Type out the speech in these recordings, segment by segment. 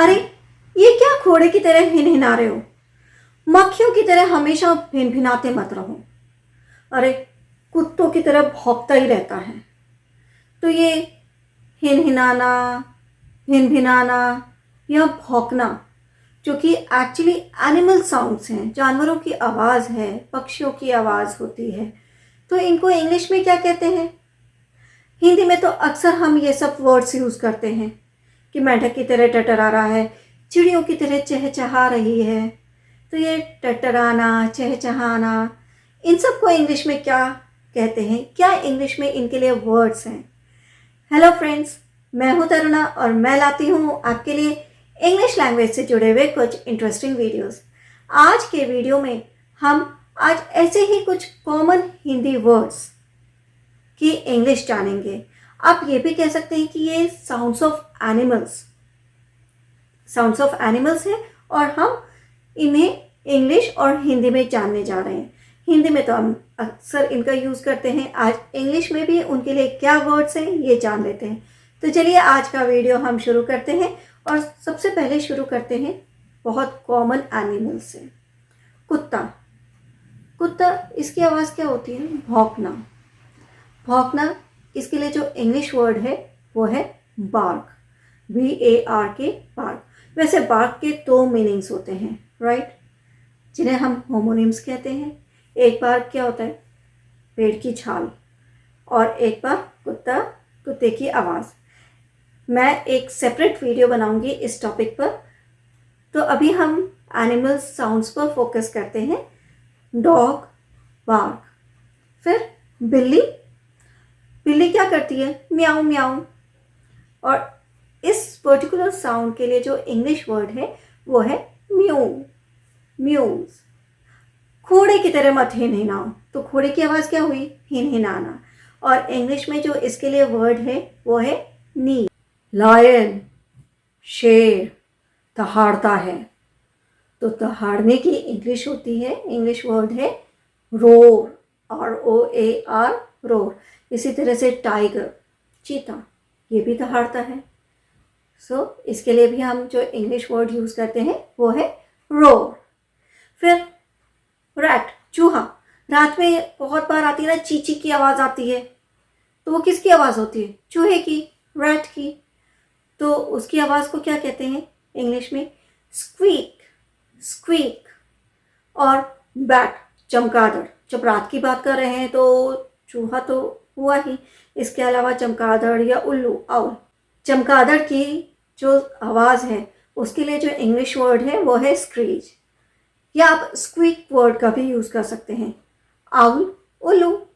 अरे, ये क्या घोड़े की तरह हिनहिना रहे हो? मक्खियों की तरह हमेशा भिनभिनाते मत रहो। अरे, कुत्तों की तरह भौंकता ही रहता है। तो ये हिनहिनाना, भिनभिनाना या भौंकना, जो कि एक्चुअली एनिमल साउंड्स हैं, जानवरों की आवाज़ है, पक्षियों की आवाज़ होती है, तो इनको इंग्लिश में क्या कहते हैं? हिंदी में तो अक्सर हम ये सब वर्ड्स यूज़ करते हैं कि मेंढक की तरह टटरा रहा है, चिड़ियों की तरह चहचहा रही है। तो ये टटराना, चहचहाना, इन सब को इंग्लिश में क्या कहते हैं? क्या इंग्लिश में इनके लिए वर्ड्स हैं? हेलो फ्रेंड्स, मैं हूं तरुणा और मैं लाती हूं आपके लिए इंग्लिश लैंग्वेज से जुड़े हुए कुछ इंटरेस्टिंग वीडियोस। आज के वीडियो में हम आज ऐसे ही कुछ कॉमन हिंदी वर्ड्स की इंग्लिश जानेंगे। आप ये भी कह सकते हैं कि ये साउंड्स ऑफ एनिमल्स हैं और हम इन्हें इंग्लिश और हिंदी में जानने जा रहे हैं। हिंदी में तो हम अक्सर इनका यूज़ करते हैं, आज इंग्लिश में भी उनके लिए क्या वर्ड्स हैं ये जान लेते हैं। तो चलिए आज का वीडियो हम शुरू करते हैं और सबसे पहले शुरू करते हैं बहुत कॉमन एनिमल से। कुत्ता। कुत्ता, इसकी आवाज़ क्या होती है? भौंकना। भौंकना, इसके लिए जो इंग्लिश वर्ड है वो है बार्क, BARK, बार्क। वैसे बार्क के दो मीनिंग्स होते हैं, राइट, जिन्हें हम होमोनिम्स कहते हैं। एक बार क्या होता है? पेड़ की छाल, और एक बार कुत्ते की आवाज़। मैं एक सेपरेट वीडियो बनाऊंगी इस टॉपिक पर। तो अभी हम एनिमल साउंड्स पर फोकस करते हैं। Dog, bark. फिर बिल्ली। बिल्ली क्या करती है? म्याऊं म्याऊं। और इस पर्टिकुलर साउंड के लिए जो इंग्लिश वर्ड है वो है म्यू, म्यूज। घोड़े की तरह मत हिनहिनाओ, तो घोड़े की आवाज़ क्या हुई? हिनहिनाना। और इंग्लिश में जो इसके लिए वर्ड है वो है नी। लायन, शेर, दहाड़ता है, तो दहाड़ने की इंग्लिश होती है, इंग्लिश वर्ड है रोर, ROAR, रोर। इसी तरह से टाइगर, चीता, ये भी दहाड़ता है। सो इसके लिए भी हम जो इंग्लिश वर्ड यूज़ करते हैं वो है रोर। फिर रैट, चूहा। रात में बहुत बार आती है ना, चींची की आवाज़ आती है, तो वो किसकी आवाज़ होती है? चूहे की, रैट की। तो उसकी आवाज़ को क्या कहते हैं इंग्लिश में? Squeak, squeak. और बैट, चमगादड़। जब रात की बात कर रहे हैं तो चूहा तो हुआ ही, इसके अलावा चमगादड़ या उल्लू, आउल। चमगादड़ की जो आवाज़ है उसके लिए जो इंग्लिश वर्ड है वो है स्क्रीच, या आप स्क्वीक वर्ड का भी यूज़ कर सकते हैं। आउल, उल्लू।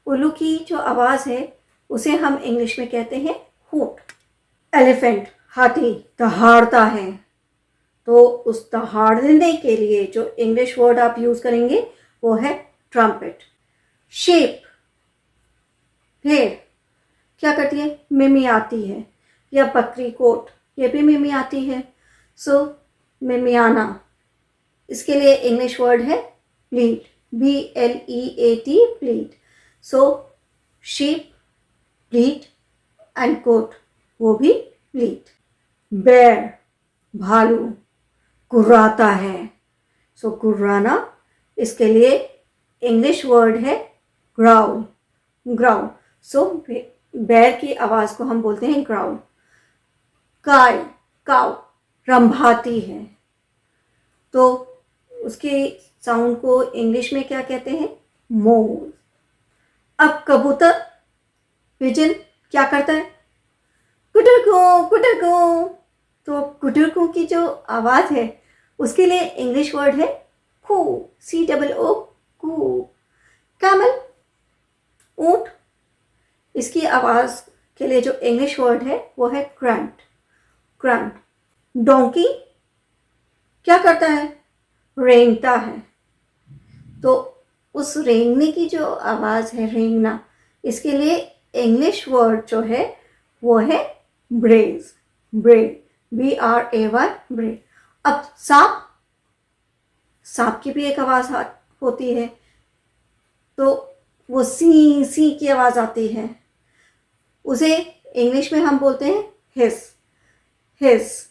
उल्लू की जो आवाज़ है उसे हम इंग्लिश में कहते हैं हूट। एलिफेंट, हाथी, दहाड़ता है, तो उस दहाड़ने के लिए जो इंग्लिश वर्ड आप यूज़ करेंगे वो है ट्रम्पेट। शेप, भेड़ क्या करती है? मिमियाती है। या बकरी कोट, ये भी मिमियाती है। सो मिमियाना, इसके लिए इंग्लिश वर्ड है bleat, BLEAT, bleat. So sheep, bleat, and goat, वो भी ब्लीट। बेर, भालू, गुर्राता है। सो गुर्राना, इसके लिए इंग्लिश वर्ड है ग्राउल, ग्राउल। सो बेर की आवाज़ को हम बोलते हैं ग्राउल। गाय, काउ, रंभाती है, तो उसके साउंड को इंग्लिश में क्या कहते हैं? मोर। अब कबूतर, पिजन, क्या करता है? कुटरकू, कुटरकू। तो कुटरकू की जो आवाज़ है उसके लिए इंग्लिश वर्ड है कू, COO, कू। कैमल, ऊंट, इसकी आवाज़ के लिए जो इंग्लिश वर्ड है वो है ग्रंट, ग्रंट। डोंकी क्या करता है? रेंगता है, तो उस रेंगने की जो आवाज़ है, रेंगना, इसके लिए इंग्लिश वर्ड जो है वो है ब्रेज, ब्रे, BRAY, ब्रे। अब सांप, सांप की भी एक आवाज़ होती है, तो वो सी सी की आवाज़ आती है, उसे इंग्लिश में हम बोलते हैं हिस, हिस।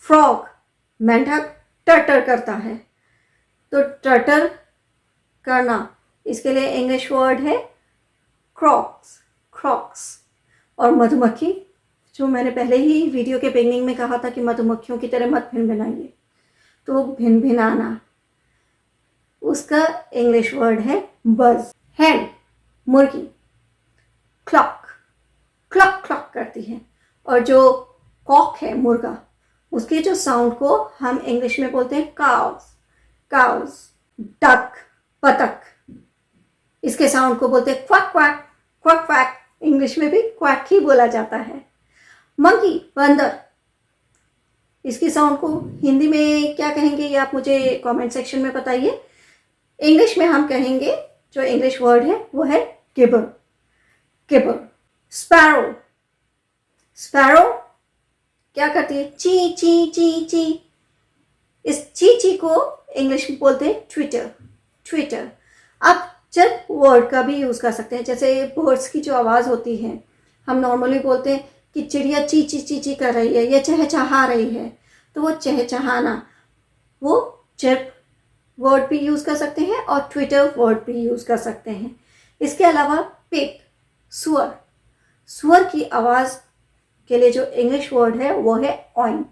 फ्रॉग, मेंढक टटर करता है, तो टटर करना, इसके लिए इंग्लिश वर्ड है क्रॉक्स, क्रॉक्स। और मधुमक्खी, जो मैंने पहले ही वीडियो के बिगनिंग में कहा था कि मधुमक्खियों की तरह मत भिनभिनाइए, तो भिनभिनाना, उसका इंग्लिश वर्ड है बज। हैन, मुर्गी, क्लॉक, क्लॉक क्लॉक करती है। और जो कॉक है मुर्गा, उसके जो साउंड को हम इंग्लिश में बोलते हैं काउस, काउस। डक, बतख, इसके साउंड को बोलते हैं quack quack, quack quack, English में भी क्वैक ही बोला जाता है। मंकी, बंदर, इसकी साउंड को हिंदी में क्या कहेंगे ये आप मुझे कमेंट सेक्शन में बताइए। इंग्लिश में हम कहेंगे, जो इंग्लिश वर्ड है वो है गिबर, गिबर। स्पैरो, स्पैरो क्या करती है, ची ची ची ची। इस ची ची को इंग्लिश में बोलते हैं ट्विटर, ट्विटर। आप जब वर्ड का भी यूज़ कर सकते हैं, जैसे बर्ड्स की जो आवाज़ होती है, हम नॉर्मली बोलते हैं कि चिड़िया ची ची ची ची कर रही है या चहचहा रही है, तो वो चहचहाना, वो चिर्प वर्ड भी यूज़ कर सकते हैं और ट्विटर वर्ड भी यूज़ कर सकते हैं। इसके अलावा पिग, सुअर, सुअर की आवाज़ के लिए जो इंग्लिश वर्ड है वो है ऑइंक,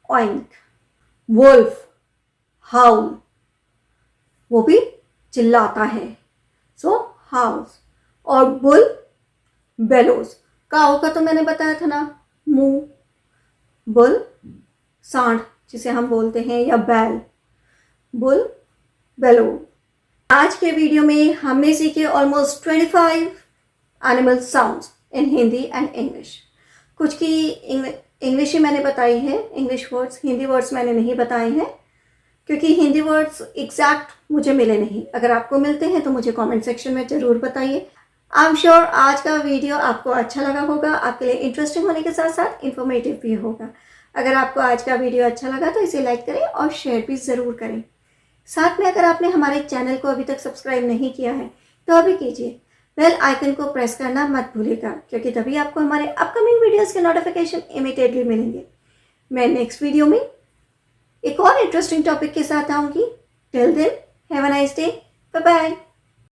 ऑइंक। वुल्फ, हाउल, वो भी चिल्लाता है, सो हाउस। और बुल, बेलोज। काऊ का तो मैंने बताया था ना, मुंह। बुल, सांड जिसे हम बोलते हैं, या बैल, बुल, बेलो। आज के वीडियो में हमने सीखे almost 25 animal sounds in Hindi and English. कुछ की इंग्लिश ही मैंने बताई है, इंग्लिश वर्ड्स, हिंदी वर्ड्स मैंने नहीं बताए हैं क्योंकि हिंदी वर्ड्स एग्जैक्ट मुझे मिले नहीं। अगर आपको मिलते हैं तो मुझे कमेंट सेक्शन में ज़रूर बताइए। आई एम श्योर आज का वीडियो आपको अच्छा लगा होगा, आपके लिए इंटरेस्टिंग होने के साथ साथ इंफॉर्मेटिव भी होगा। अगर आपको आज का वीडियो अच्छा लगा तो इसे लाइक करें और शेयर भी ज़रूर करें। साथ में अगर आपने हमारे चैनल को अभी तक सब्सक्राइब नहीं किया है तो अभी कीजिए, बेल आइकन को प्रेस करना मत भूलिएगा, क्योंकि तभी आपको हमारे अपकमिंग वीडियोस के नोटिफिकेशन इमीडिएटली मिलेंगे। मैं नेक्स्ट वीडियो में एक और इंटरेस्टिंग टॉपिक के साथ आऊँगी। Till then, have a nice day, bye bye.